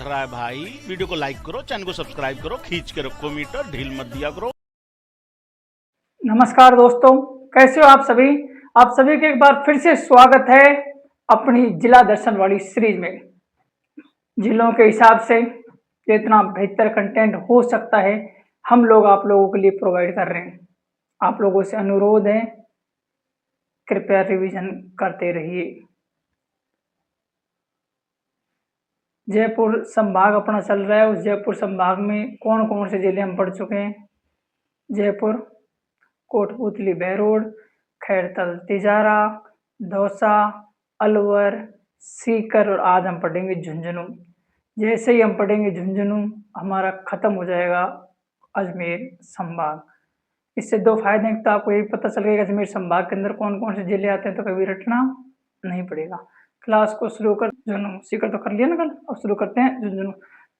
रहा है भाई? वीडियो को लाइक करो, चैनल को सब्सक्राइब करो, खींच के रखो मीटर, ढील मत दिया करो। नमस्कार दोस्तों, कैसे हो आप सभी? आप सभी के एक बार फिर से स्वागत है अपनी जिला दर्शन वाली सीरीज में। जिलों के हिसाब से जितना बेहतर कंटेंट हो सकता है हम लोग आप लोगों के लिए प्रोवाइड कर रहे हैं। आप लोगों से अनुरोध है, कृपया रिवीजन करते रहिए। जयपुर संभाग अपना चल रहा है। उस जयपुर संभाग में कौन कौन से जिले हम पढ़ चुके हैं? जयपुर, कोटपुतली बहरोड, खैरतल तिजारा, दौसा, अलवर, सीकर और आज हम पढ़ेंगे झुंझुनू। जैसे ही हम पढ़ेंगे झुंझुनू हमारा खत्म हो जाएगा अजमेर संभाग। इससे दो फायदे हैं, तो आपको ये पता चल गया अजमेर संभाग के अंदर कौन कौन से जिले आते हैं, तो कभी रटना नहीं पड़ेगा। क्लास को शुरू कर झुंझुनू, सीकर तो कर लिया ना कल, अब शुरू करते हैं झुंझुनू।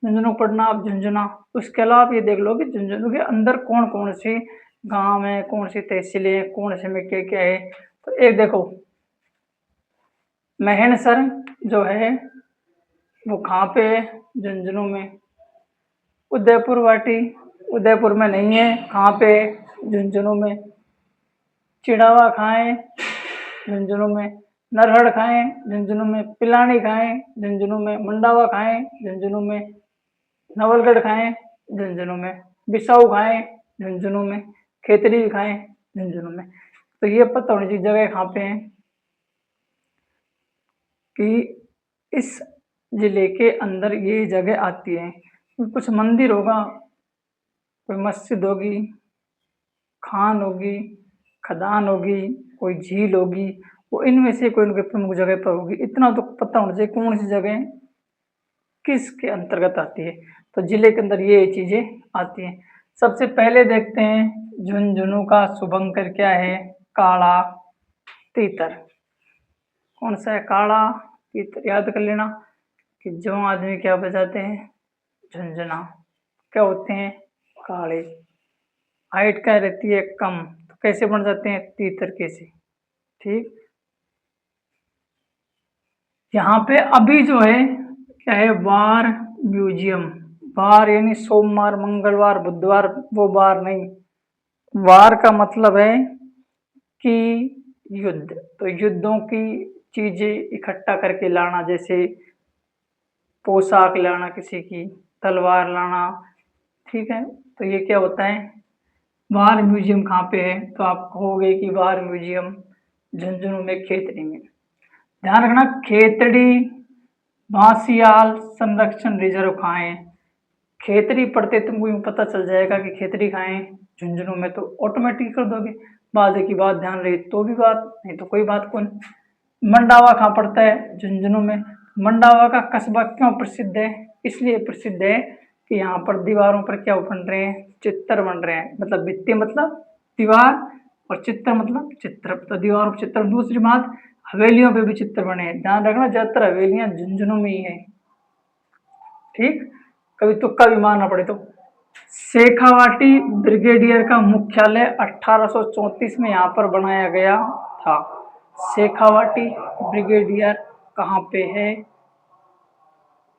झुंझुनू पढ़ना आप झुंझुना। उसके अलावा आप ये देख लो कि झुंझुनू के अंदर कौन कौन सी गांव है, कौन सी तहसीलें हैं, कौन से में क्या क्या है। तो एक देखो, महेनसर जो है वो कहाँ पे है? झुंझुनू में। उदयपुर वाटी उदयपुर में नहीं है, कहाँ पे है? झुंझुनू में। चिड़ावा कहाँ है? झुंझुनू में। नरहड़ कहाँ है? झुंझुनू में। पिलानी कहाँ है? झुंझुनू में। मंडावा कहाँ है? झुंझुनू में। नवलगढ़ कहाँ है? झुंझुनू में। बिसाऊ कहाँ है? झुंझुनू में। खेतरी कहाँ है? झुंझुनू में। तो ये पता होनी चाहिए जगह कहाँ पे है कि इस जिले के अंदर ये जगह आती है। कुछ मंदिर होगा, कोई मस्जिद होगी, खान होगी, खदान होगी, कोई झील होगी, वो इनमें से कोई उनके प्रमुख जगह पर होगी। इतना तो पता होना चाहिए कौन सी जगह किसके अंतर्गत आती है। तो जिले के अंदर ये चीजें आती हैं। सबसे पहले देखते हैं झुंझुनू का शुभंकर क्या है? काला तीतर। कौन सा है? काला तीतर। याद कर लेना कि जो आदमी क्या बजाते हैं? झुंझुना। क्या होते हैं? काले। हाइट क्या रहती है? कम। तो कैसे बन जाते हैं? तीतर कैसे? ठीक। यहाँ पे अभी जो है क्या है? वार म्यूजियम। वार यानी सोमवार, मंगलवार, बुधवार, वो वार नहीं। वार का मतलब है कि युद्ध। तो युद्धों की चीजें इकट्ठा करके लाना, जैसे पोशाक लाना, किसी की तलवार लाना। ठीक है, तो ये क्या होता है? वार म्यूजियम कहाँ पे है? तो आप कहोगे कि वार म्यूजियम झुंझुनू में, खेतड़ी में। ध्यान रखना, खेतड़ी बांसियाल संरक्षण रिजर्व कहाँ है? खेतड़ी पढ़ते तुमको यूं पता चल जाएगा कि खेतड़ी कहाँ है? झुंझुनू में, तो ऑटोमेटिक कर दोगे। बाद की बात ध्यान रही तो भी बात, नहीं तो कोई बात कौन। मंडावा कहाँ पड़ता है? झुंझुनू में। मंडावा का कस्बा क्यों प्रसिद्ध है? इसलिए प्रसिद्ध है कि यहाँ पर दीवारों पर क्या बन रहे हैं? चित्र बन रहे हैं। मतलब भित्ति मतलब दीवार, और चित्र मतलब चित्र। तो दीवारों पर चित्र। दूसरी बात, हवेलियों पे भी चित्र बने हैं। ध्यान रखना, ज्यादातर हवेलियां झुंझुनू में ही है। ठीक, कभी तुक्का भी मारना पड़े तो। शेखावाटी ब्रिगेडियर का मुख्यालय 1834 में यहाँ पर बनाया गया था। शेखावाटी ब्रिगेडियर कहाँ पे है?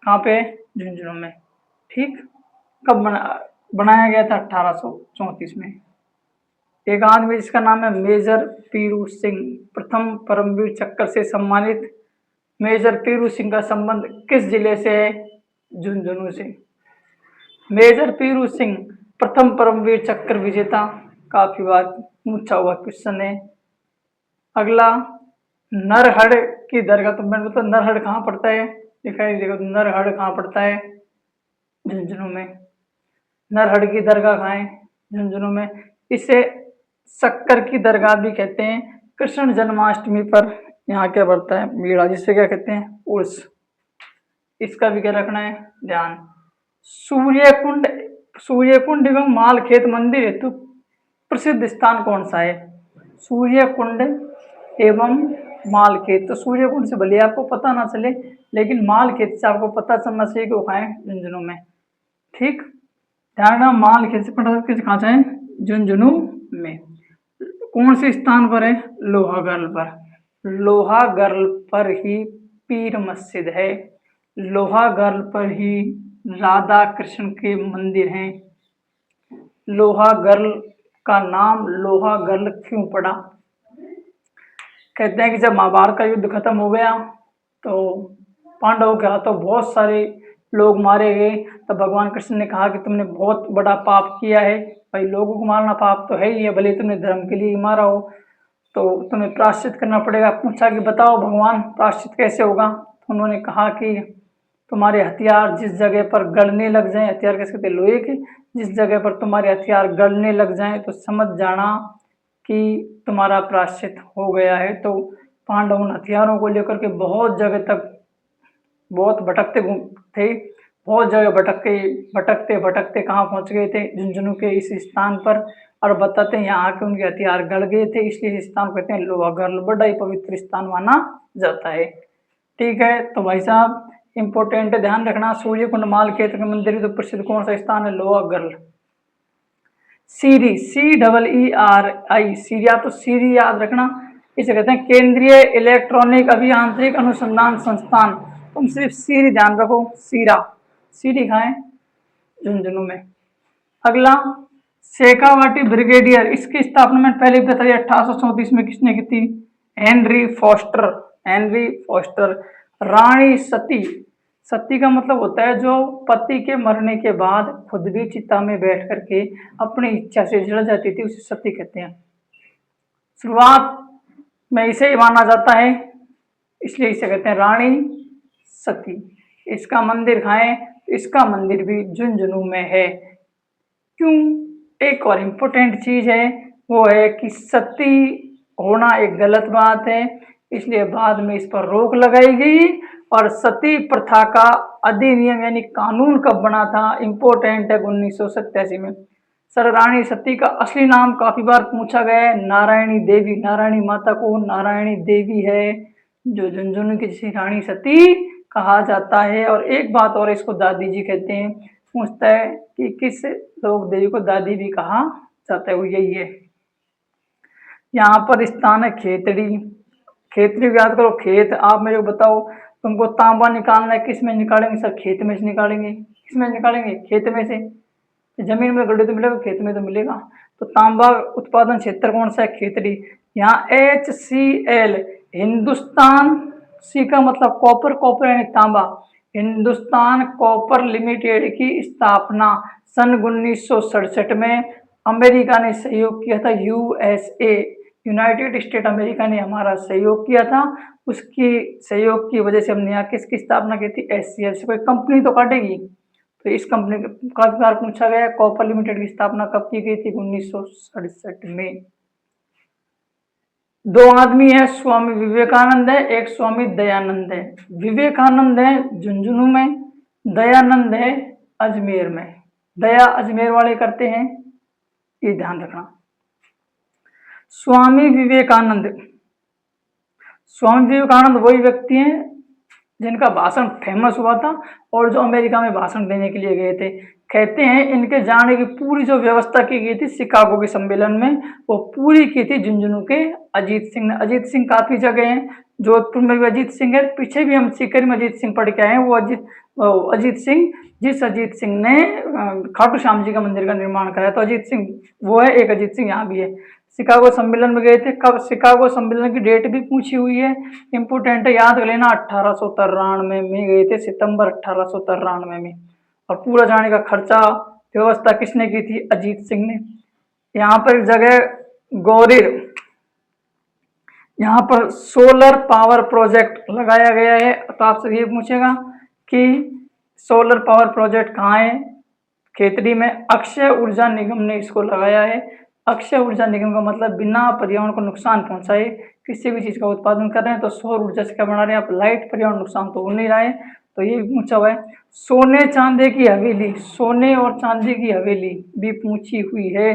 कहाँ पे? झुंझुनू में। ठीक, कब बनाया गया था? 1834 में। एक आदमी जिसका नाम है मेजर पीरू सिंह, प्रथम परमवीर चक्र से सम्मानित। मेजर पीरू सिंह का संबंध किस जिले से है? झुंझुनू से। मेजर पीरू सिंह प्रथम परमवीर चक्र विजेता। काफी बार पूछा हुआ क्वेश्चन है। अगला, नरहड़ की दरगाह। तो मैंने बताया नरहड़ कहाँ पड़ता है? दिखाई देगा, नरहड़ कहाँ पड़ता है? झुंझुनू में। नरहड़ की दरगाह कहाँ है? झुंझुनू में। इसे शक्कर की दरगाह भी कहते हैं। कृष्ण जन्माष्टमी पर यहाँ क्या बढ़ता है? मेला, जिसे क्या कहते हैं? उर्स। इसका भी क्या रखना है? ध्यान। सूर्यकुंड, सूर्यकुंड एवं मालखेत मंदिर हेतु प्रसिद्ध स्थान कौन सा है? सूर्यकुंड एवं मालखेत। तो सूर्यकुंड से भले आपको पता ना चले, लेकिन मालखेत से आपको पता चलना चाहिए कि वो कहाँ है? झुंझुनू में। ठीक, ध्यान रखना, मालखेत से पता कहाँ है? झुंझुनू में। कौन से स्थान पर है? लोहागढ़ पर। लोहागढ़ पर ही पीर मस्जिद है। लोहागढ़ पर ही राधा कृष्ण के मंदिर हैं। लोहागढ़ का नाम लोहागढ़ क्यों पड़ा? कहते हैं कि जब महाभारत का युद्ध खत्म हो गया तो पांडवों के हाथों बहुत सारे लोग मारे गए। तब भगवान कृष्ण ने कहा कि तुमने बहुत बड़ा पाप किया है। भाई, लोगों को मारना पाप तो है ही है, भले तुमने धर्म के लिए ही मारा हो, तो तुम्हें प्रायश्चित करना पड़ेगा। पूछा कि बताओ भगवान, प्रायश्चित कैसे होगा? तो उन्होंने कहा कि तुम्हारे हथियार जिस जगह पर गलने लग जाएं, हथियार कैसे कहते हैं, लोहे के, जिस जगह पर तुम्हारे हथियार गलने लग जाएं तो समझ जाना कि तुम्हारा प्रायश्चित हो गया है। तो पांडव उन हथियारों को लेकर के बहुत जगह तक बहुत भटकते थे, बहुत जगह भटकते भटकते कहाँ पहुंच गए थे? झुंझुनू के इस स्थान पर। और बताते हैं यहाँ आके उनके हथियार गल गए थे, इसलिए इस स्थान को कहते हैं लोहागढ़। बड़ा ही पवित्र स्थान माना जाता है। ठीक है, तो भाई साहब इंपॉर्टेंट है, ध्यान रखना। सूर्य कुंड माल क्षेत्र के मंदिर तो प्रसिद्ध कौन सा स्थान है? लोहागढ़। सीरी, CEERI, सीरिया, तो सीरी याद रखना। इसे कहते हैं केंद्रीय इलेक्ट्रॉनिक अभियांत्रिक अनुसंधान संस्थान। तुम सिर्फ सीरी ध्यान रखो, सीरा, सीरी खाएं झुंझुनू में। अगला, शेखावाटी ब्रिगेडियर, इसकी स्थापना में पहले भी बताइए 1834 में किसने की थी? Henry Foster, Henry Foster. रानी सती, सती का मतलब होता है जो पति के मरने के बाद खुद भी चिता में बैठ करके अपनी इच्छा से जल जाती थी, उसे सती कहते हैं। शुरुआत में इसे ही माना जाता है, इसलिए इसे कहते हैं रानी सती। इसका मंदिर खाएं, इसका मंदिर भी झुंझुनू में है। क्यों? एक और इम्पोर्टेंट चीज है, वो है कि सती होना एक गलत बात है, इसलिए बाद में इस पर रोक लगाई गई। और सती प्रथा का अधिनियम यानी कानून कब बना था? इम्पोर्टेंट है, 1987 में। सर, रानी सती का असली नाम काफी बार पूछा गया है, नारायणी देवी। नारायणी माता को नारायणी देवी है जो झुंझुनू की जिसे रानी सती कहा जाता है। और एक बात और, इसको दादी जी कहते हैं। पूछता है कि किस लोक देवी को दादी भी कहा जाता है, वो यही है। यहाँ पर स्थान है खेतड़ी। खेतड़ी याद करो, खेत। आप मेरे को बताओ, तुमको तांबा निकालना है, किस में निकालेंगे? सर, खेत में से निकालेंगे। किस में निकालेंगे? खेत में से। जमीन में गड्ढे तो मिलेगा, खेत में तो मिलेगा। तो तांबा उत्पादन क्षेत्र कौन सा है? खेतड़ी। यहाँ HCL, हिंदुस्तान, सी का मतलब कॉपर, कॉपर यानी तांबा। हिंदुस्तान कॉपर लिमिटेड की स्थापना सन 1967 में अमेरिका ने सहयोग किया था। USA, यूनाइटेड स्टेट अमेरिका ने हमारा सहयोग किया था। उसकी सहयोग की वजह से हमने यहाँ किसकी स्थापना की थी? HCL से। कोई कंपनी तो काटेगी, तो इस कंपनी का बार पूछा गया, कॉपर लिमिटेड की स्थापना कब की गई थी? 1967 में। दो आदमी है, स्वामी विवेकानंद है, एक स्वामी दयानंद है। विवेकानंद है झुंझुनू में, दयानंद है अजमेर में। दया अजमेर वाले करते हैं, ये ध्यान रखना। स्वामी विवेकानंद, स्वामी विवेकानंद वही व्यक्ति हैं जिनका भाषण फेमस हुआ था और जो अमेरिका में भाषण देने के लिए गए थे। कहते हैं इनके जाने की पूरी जो व्यवस्था की गई थी शिकागो के सम्मेलन में, वो पूरी की थी झुंझुनू के अजीत सिंह ने। अजीत सिंह काफी जगह हैं, जोधपुर में भी अजीत सिंह है, पीछे भी हम सीकर में अजीत सिंह पढ़ के आए हैं। वो अजीत सिंह, जिस अजीत सिंह ने खाटू श्याम जी का मंदिर का निर्माण कराया, तो अजीत सिंह वो है। एक अजीत सिंह यहाँ भी है। शिकागो सम्मेलन में गए थे। कब? शिकागो सम्मेलन की डेट भी पूछी हुई है, इंपोर्टेंट है, याद कर लेना। 1893 में गए थे, सितंबर 1893 में। और पूरा जाने का खर्चा व्यवस्था किसने की थी? अजीत सिंह ने। यहाँ पर जगह गौरीर, यहाँ पर सोलर पावर प्रोजेक्ट लगाया गया है। तो आपसे ये पूछेगा कि सोलर पावर प्रोजेक्ट कहाँ है? खेतड़ी में। अक्षय ऊर्जा निगम ने इसको लगाया है। अक्षय ऊर्जा निगम का मतलब बिना पर्यावरण को नुकसान पहुंचाए किसी भी चीज का उत्पादन कर रहे हैं। तो सौर ऊर्जा से क्या बना रहे हैं आप? लाइट। पर्यावरण नुकसान तो हो नहीं रहा है, तो ये भी पूछा हुआ है। सोने चांदी की हवेली, सोने और चांदी की हवेली भी पूछी हुई है,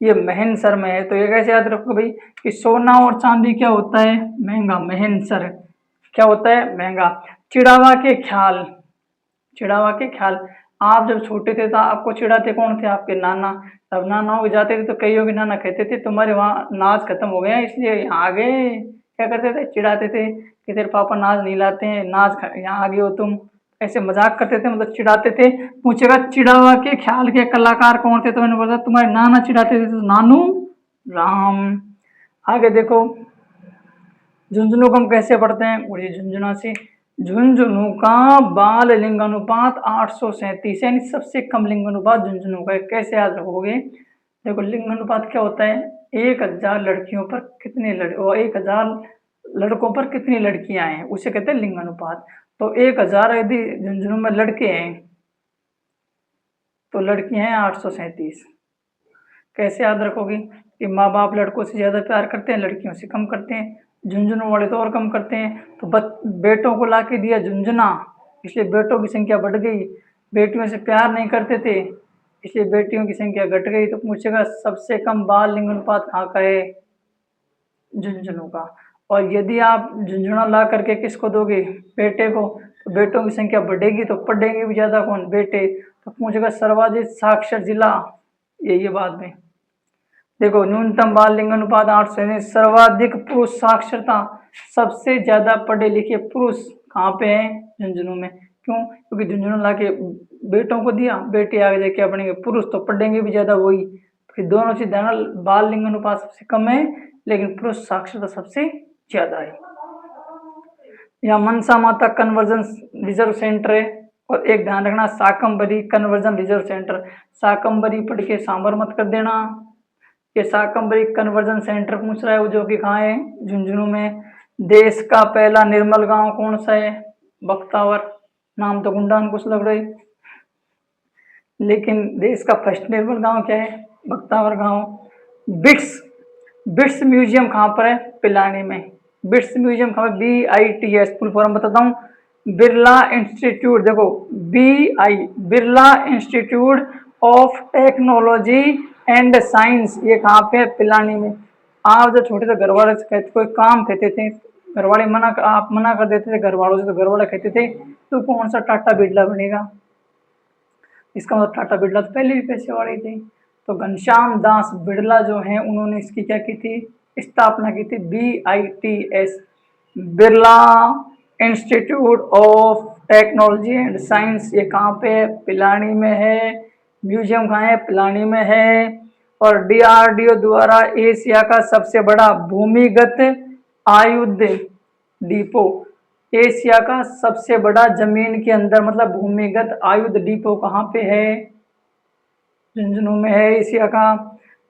ये महेनसर में है। तो ये कैसे याद रखो भाई कि सोना और चांदी क्या होता है? महंगा। महेनसर क्या होता है? महंगा। चिड़ावा के ख्याल, चिड़ावा के ख्याल। आप जब छोटे थे तो आपको चिढ़ाते कौन थे? आपके नाना। तब नानाओं के जाते थे तो कईयों के नाना कहते थे तुम्हारे वहाँ नाच खत्म हो गया इसलिए यहाँ आ गए। क्या करते थे? चिढ़ाते थे कि तेरे पापा नाच नहीं लाते हैं, नाच यहाँ आ गए हो तुम। ऐसे मजाक करते थे, मतलब चिढ़ाते थे। पूछेगा चिढ़ावा के ख्याल के कलाकार कौन थे, तो मैंने बोला तुम्हारे नाना चिढ़ाते थे, तो नानू राम। आगे देखो झुंझुनू को हम कैसे पढ़ते हैं, उड़ी झुंझुना से। झुंझुनू का बाल लिंगानुपात 837, यानी सबसे कम लिंगानुपात झुंझुनू का है। कैसे याद रखोगे, देखो लिंगानुपात क्या होता है, 1000 लड़कियों पर कितने और 1000 लड़कों पर कितनी लड़कियां हैं, उसे कहते हैं लिंगानुपात। तो 1000 यदि झुंझुनू में लड़के हैं तो लड़कियां हैं 837। कैसे याद रखोगे कि माँ बाप लड़कों से ज्यादा प्यार करते हैं, लड़कियों से कम करते हैं, झुंझुनू वाले तो और कम करते हैं। तो बेटों को लाके दिया झुंझुना, इसलिए बेटों की संख्या बढ़ गई। बेटियों से प्यार नहीं करते थे, इसलिए बेटियों की संख्या घट गई। तो पूछेगा सबसे कम बाल लिंगानुपात कहाँ का है, झुंझुनू का। और यदि आप झुंझुना ला करके किसको दोगे, बेटे को, तो बेटों की संख्या बढ़ेगी, तो पढ़ेंगे भी ज्यादा कौन, बेटे। तो पूछेगा सर्वाधिक साक्षर जिला, ये बाद में। देखो न्यूनतम बाल लिंगानुपात 8 से, सर्वाधिक पुरुष साक्षरता, सबसे ज्यादा पढ़े लिखे पुरुष कहाँ पे हैं, झुंझुनू में। क्यों, क्योंकि झुंझुनू ला के बेटों को दिया, बेटे आगे जाके क्या पढ़ेंगे, पुरुष तो पढ़ेंगे भी ज्यादा वही। फिर दोनों से ध्यान, बाल लिंगानुपात सबसे कम है लेकिन पुरुष साक्षरता सबसे ज्यादा है। यहाँ मनसा माता कन्वर्जन रिजर्व सेंटर है। और एक ध्यान रखना, Shakambhari conversion reserve centre, Shakambhari पढ़ के सांबर मत कर देना। ये शाकंभरी कन्वर्जन सेंटर पूछ रहा है, वो जो कि कहाँ है, झुंझुनू में। देश का पहला निर्मल गांव कौन सा है, बख्तावर। नाम तो गुंडान कुछ लग रही, लेकिन देश का फर्स्ट निर्मल गांव क्या है, बख्तावर गांव। बिट्स बिट्स म्यूजियम कहाँ पर है, पिलानी में। बिट्स म्यूजियम कहाँ पर, BITS, फुल फॉर्म बताता हूँ, बिरला इंस्टीट्यूट। देखो Birla institute of technology and science, ये कहाँ पे है, पिलानी में। आप जब छोटे थे घर वाले कहते, कोई काम कहते थे, घर वाले आप मना कर देते थे घर वालों से, तो घर वाले कहते थे तो कौन सा टाटा बिरला बनेगा। इसका मतलब टाटा बिरला तो पहले भी पैसे वाले थे। तो घनश्याम दास बिरला जो है, उन्होंने इसकी क्या की थी, स्थापना की थी, BITS, Birla institute of technology and science. ये कहाँ पे है, पिलानी में है। म्यूजियम कहाँ है, पिलानी में है। और DRDO द्वारा एशिया का सबसे बड़ा भूमिगत आयुध डिपो, एशिया का सबसे बड़ा जमीन के अंदर मतलब भूमिगत आयुध डिपो कहाँ पे है, झुंझुनू में है, एशिया का।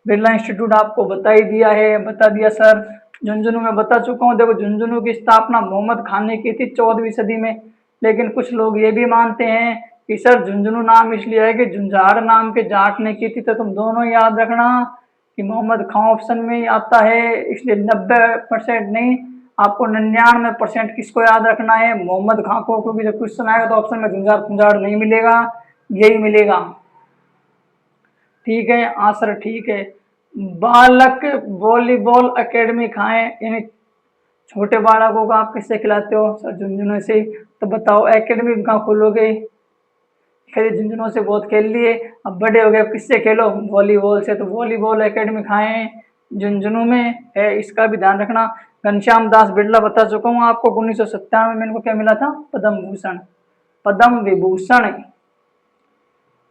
बिरला इंस्टीट्यूट आपको बता ही दिया है, बता दिया सर, झुंझुनू में बता चुका हूँ। देखो झुंझुनू की स्थापना मोहम्मद खान ने की थी 14वीं सदी में। लेकिन कुछ लोग ये भी मानते हैं कि सर झुंझुनू नाम इसलिए है कि झुंझार नाम के जाट ने की थी। तो तुम दोनों याद रखना कि मोहम्मद खां ऑप्शन में ही आता है, इसलिए 90% नहीं, आपको 99% किसको याद रखना है, मोहम्मद खां को। क्योंकि जब क्वेश्चन आएगा तो ऑप्शन में झुंझार झुंझार नहीं मिलेगा, यही मिलेगा। ठीक है, आंसर ठीक है। बालक वॉलीबॉल एकेडमी कहाँ है, यानी छोटे बालकों को आप किससे खिलाते हो, सर झुंझुनू से। तो बताओ एकेडमी कहाँ खोलोगे, खेले झुंझुनू से बहुत खेल लिए, अब बड़े हो गए, अब किससे खेलो, वॉलीबॉल से। तो वॉलीबॉल एकेडमी कहाँ है, झुंझुनू में है, इसका भी ध्यान रखना। घनश्याम दास बिरला बता चुका हूँ आपको, 1997 में इनको क्या मिला था, पद्म भूषण, पद्म विभूषण।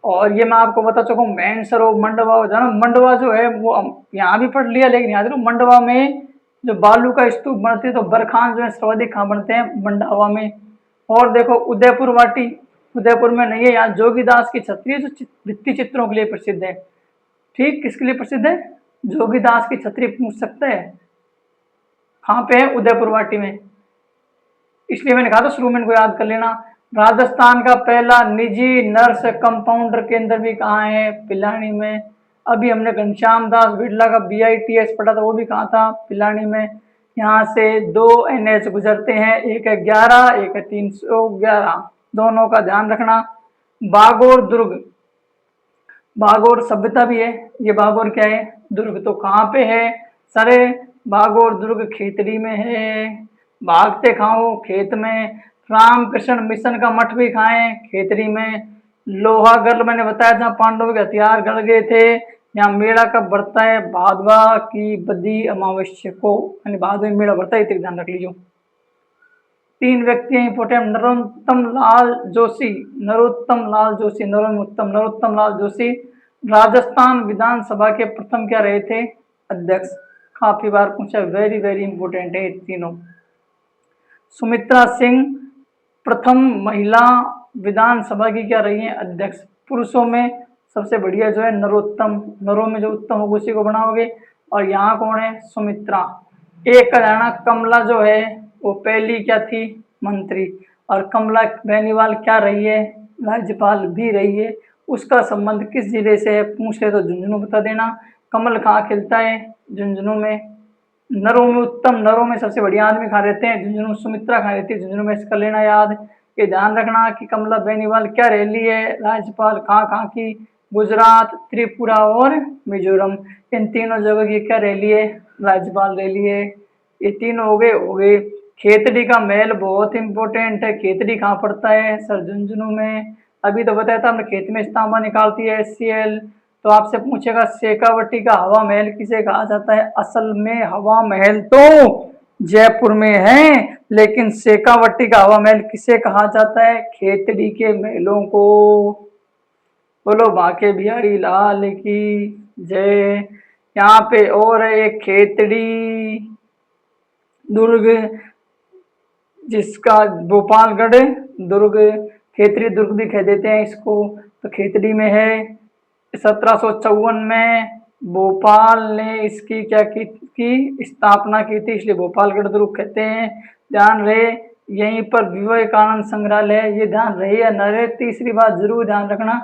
और ये मैं आपको बता चुका हूँ, मैनसरोवर मंडवा जो है, मंडवा जो है वो यहाँ भी पढ़ लिया, लेकिन याद रखो मंडवा में जो बालू का स्तूप बनते हैं, तो बरखान जो है सर्वाधिक कहाँ बनते हैं, मंडवा में। और देखो उदयपुर वाटी, उदयपुर में नहीं है, यहाँ जोगीदास की छतरी है, जो भित्ति चित्रों के लिए प्रसिद्ध है। ठीक, किसके लिए प्रसिद्ध है, जोगीदास की छतरी पूछ सकते हैं, कहाँ पे है, उदयपुर वाटी में। इसलिए मैंने कहा था शुरू में इनको याद कर लेना। राजस्थान का पहला निजी नर्स कंपाउंडर केंद्र भी कहाँ है, पिलानी में। अभी हमने घनश्याम दास बिरला का BITS पढ़ा था, वो भी कहाँ था, पिलानी में। यहाँ से 2 NH गुजरते हैं, एक है 11, एक है 311, दोनों का ध्यान रखना। बागोर दुर्ग, बागोर सभ्यता भी है, ये बागोर क्या है, दुर्ग। तो कहाँ पे है, सरे बागोर दुर्ग खेतड़ी में है। भागते खाओ खेत में, रामकृष्ण मिशन का मठ भी खाएं, खेतड़ी में। लोहागढ़ मैंने बताया जहाँ पांडवों के हथियार गड़ गए थे। यहाँ मेला कब बढ़ता है, भादवा की बदी अमावस्या को, यानी भादवे में मेला बढ़ता है, इतना ध्यान रख लीजिए। तीन व्यक्ति हैं इंपोर्टेंट, नरोत्तम लाल जोशी राजस्थान विधानसभा के प्रथम क्या रहे थे? अध्यक्ष। काफी बार पूछा, वेरी वेरी इंपोर्टेंट है तीनों। सुमित्रा सिंह प्रथम महिला विधानसभा की क्या रही है? अध्यक्ष। पुरुषों में सबसे बढ़िया जो है नरोत्तम, नरों में जो उत्तम होगा उसी को बनाओगे। और यहाँ कौन है? सुमित्रा। एक का जाना, कमला जो है वो पहली क्या थी? मंत्री। और कमला बेनीवाल क्या रही है? राज्यपाल भी रही है। उसका संबंध किस जिले से है? पूछे तो झुंझुनू बता देना। कमल कहाँ खिलता है? झुंझुनू में। नरों में उत्तम, नरों में सबसे बढ़िया आदमी कहाँ रहते हैं? झुंझुनू। सुमित्रा कहाँ रहती है? झुंझुनू में। इसका लेना याद। ये ध्यान रखना कि कमला बेनीवाल क्या रैली है? राज्यपाल। कहाँ कहाँ की? गुजरात, त्रिपुरा और मिजोरम। इन तीनों जगह की क्या रैली है? राज्यपाल रैली है। ये तीनों हो गए। खेतड़ी का महल बहुत इंपॉर्टेंट है। खेतड़ी कहाँ पड़ता है? सर झुंझुनू में। अभी तो बताया था हमने, खेत में तांबा निकालती है HCl। तो आपसे पूछेगा शेखावटी का हवा महल किसे कहा जाता है? असल में हवा महल तो जयपुर में है, लेकिन शेखावटी का हवा महल किसे कहा जाता है? खेतड़ी के महलों को। बोलो बांके बिहारी लाल की जय। यहाँ पे और एक खेतड़ी दुर्ग, जिसका गोपालगढ़ दुर्ग, खेतड़ी दुर्ग भी कह देते हैं इसको, तो खेतड़ी में है। 1754 में भोपाल ने इसकी क्या की स्थापना की थी, इसलिए भोपालगढ़ दुर्ग कहते हैं। ध्यान रहे यहीं पर विवेकानंद संग्रहालय है, ये ध्यान रहे या न रहे। तीसरी बात जरूर ध्यान रखना,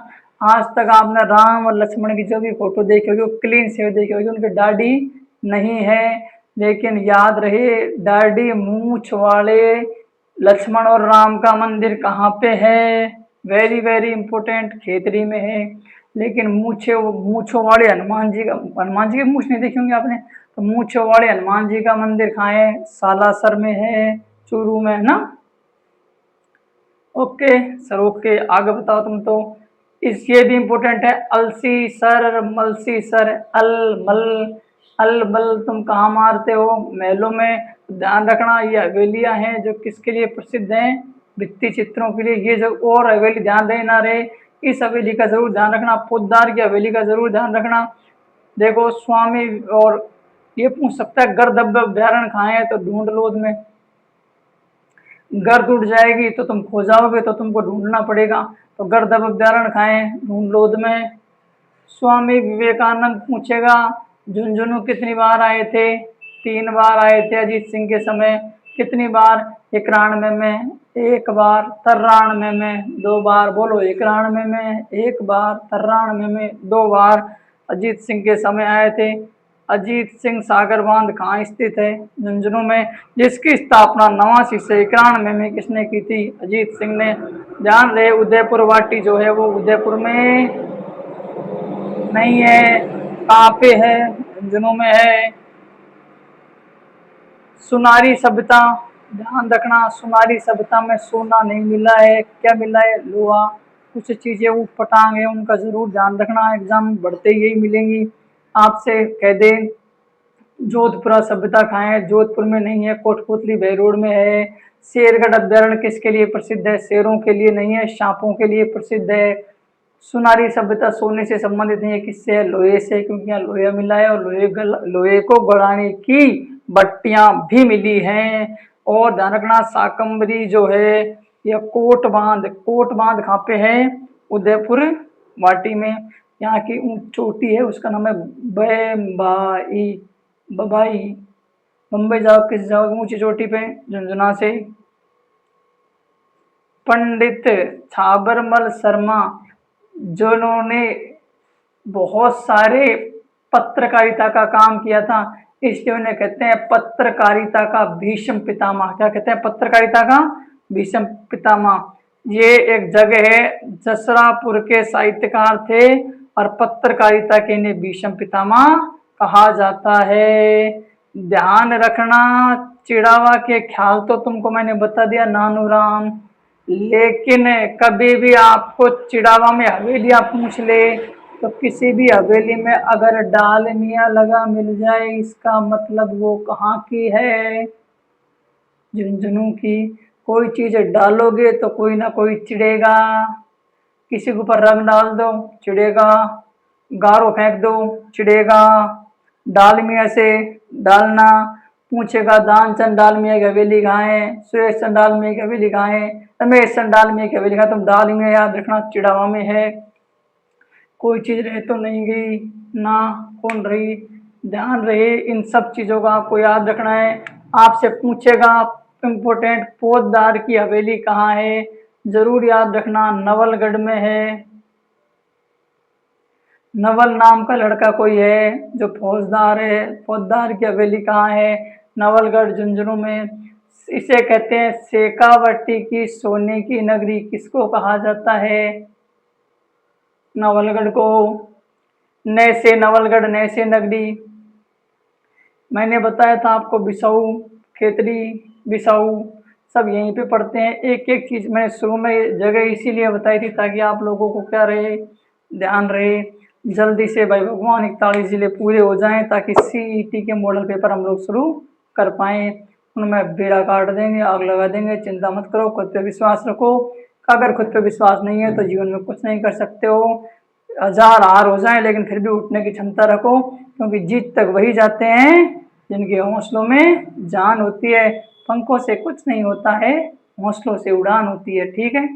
आज तक आपने राम और लक्ष्मण की जो भी फोटो देखी होगी वो क्लीन शेव देखी होगी, उनकी दाढ़ी नहीं है। लेकिन याद रहे दाढ़ी मूछ वाले लक्ष्मण और राम का मंदिर कहाँ पे है? वेरी वेरी इंपॉर्टेंट, खेतड़ी में है। लेकिन मूछों वाले हनुमान जी की मूछ नहीं देखी होंगी आपने, तो मूछों वाले हनुमान जी का मंदिर कहाँ है? सालासर में है, चूरू में, है ना। ओके सर, ओके आगे बताओ तुम। तो इस ये भी इंपॉर्टेंट है, अलसी सर, मलसी सर, अल मल तुम कहाँ मारते हो? महलों में। ध्यान रखना ये हवेलियां हैं जो किसके लिए प्रसिद्ध हैं? भित्ति चित्रों के लिए। ये जो और हवेली ध्यान रहे ना रहे, इस हवेली का जरूर ध्यान रखना। पोद्दार की हवेली का जरूर ध्यान रखना। देखो स्वामी, और ये पूछ सकता है गर्दभ अभ्यारण कहाँ है? तो ढूंढलोद में। गर्द उड़ जाएगी तो तुम खो जाओगे, तो तुमको ढूंढना पड़ेगा। तो गर्दभ अभ्यारण कहाँ है? ढूंढलोद में। स्वामी विवेकानंद पूछेगा झुंझुनू कितनी बार आए थे? 3 बार आए थे अजीत सिंह के समय। कितनी बार? 91 में 1 बार, 93 में 2 बार। बोलो 91 में 1 बार, 93 में 2 बार अजीत सिंह के समय आए थे। अजीत सिंह सागर बांध कहाँ स्थित है? झुंझुनू में, जिसकी स्थापना 89 से 91 में किसने की थी? अजीत सिंह ने। ध्यान रहे उदयपुर वाटी जो है वो उदयपुर में नहीं है। कहाँ पे है? झुंझुनू में है। सुनारी सभ्यता, ध्यान रखना सुनारी सभ्यता में सोना नहीं मिला है, क्या मिला है? लोहा। कुछ चीजें ऊट पटांग है, उनका जरूर ध्यान रखना, एग्जाम बढ़ते यही मिलेंगी। आपसे कह दे जोधपुरा सभ्यता कहाँ है? जोधपुर में नहीं है, कोटपुतली बेरोड में है। शेरगढ़ अभ्यारण्य किसके लिए प्रसिद्ध है? शेरों के लिए नहीं है, सांपों के लिए प्रसिद्ध है। सुनारी सभ्यता सोने से संबंधित नहीं है, किससे है? लोहे से, क्योंकि यहाँ लोहा मिला है और लोहे को गढ़ाने की भट्टियां भी मिली हैं। और ध्यान रखना शाकंभरी जो है या कोट बांध कहाँ पे है? उदयपुर वाटी में। यहाँ की ऊंच चोटी है उसका नाम है बबाई। मुंबई जाओ, किस जाओगे ऊंची चोटी पे? झुंझुना से। पंडित छाबरमल शर्मा जिन्होंने बहुत सारे पत्रकारिता का काम किया था, इसलिए उन्हें कहते हैं पत्रकारिता का भीष्म पितामह। क्या कहते हैं? पत्रकारिता का भीष्म पितामह। ये एक जगह है, जसरापुर के साहित्यकार थे और पत्रकारिता के इन्हें भीष्म पितामह कहा जाता है। ध्यान रखना चिड़ावा के ख्याल तो तुमको मैंने बता दिया नानूराम, लेकिन कभी भी आपको चिड़ावा में हवेलियां पूछ ले तो किसी भी हवेली में अगर डालमिया लगा मिल जाए, इसका मतलब वो कहाँ की है? झुंझुनू की। कोई चीज डालोगे तो कोई ना कोई चिढ़ेगा, किसी के ऊपर रंग डाल दो चिढ़ेगा, गारो फेंक दो चिढ़ेगा, डालमिया से डालना, पूछेगा दान चंद डालमिया की हवेली कहाँ है, सुरेश चंद डालमिया की हवेली कहाँ है, रमेश चंद डालमिया की हवेली कहाँ, तुम डालमिया याद रखना चिड़ावा में है। कोई चीज रह तो नहीं गई ना, कौन रही, ध्यान रहे इन सब चीजों का आपको याद रखना है। आपसे पूछेगा इम्पोर्टेंट पोद्दार की हवेली कहाँ है, जरूर याद रखना नवलगढ़ में है। नवल नाम का लड़का कोई है जो फौजदार है, फौजदार की हवेली कहाँ है, नवलगढ़ झुंझुनू में। इसे कहते हैं शेखावटी की सोने की नगरी, किसको कहा जाता है, नवलगढ़ को। नैसे नवलगढ़ नैसे नगरी, मैंने बताया था आपको बिसाऊ, खेतरी, बिसाऊ सब यहीं पे पढ़ते हैं। एक एक चीज मैंने शुरू में जगह इसीलिए बताई थी ताकि आप लोगों को क्या रहे, ध्यान रहे। जल्दी से भाई भगवान 41 जिले पूरे हो जाएं ताकि सीईटी के मॉडल पेपर हम लोग शुरू कर पाएं। उनमें बेड़ा काट देंगे, आग लगा देंगे, चिंता मत करो, खुद पे विश्वास रखो। अगर खुद पे विश्वास नहीं है तो जीवन में कुछ नहीं कर सकते हो। 1000 हार हो जाए लेकिन फिर भी उठने की क्षमता रखो, क्योंकि जीत तक वही जाते हैं जिनके हौसलों में जान होती है। पंखों से कुछ नहीं होता है, हौसलों से उड़ान होती है। ठीक है।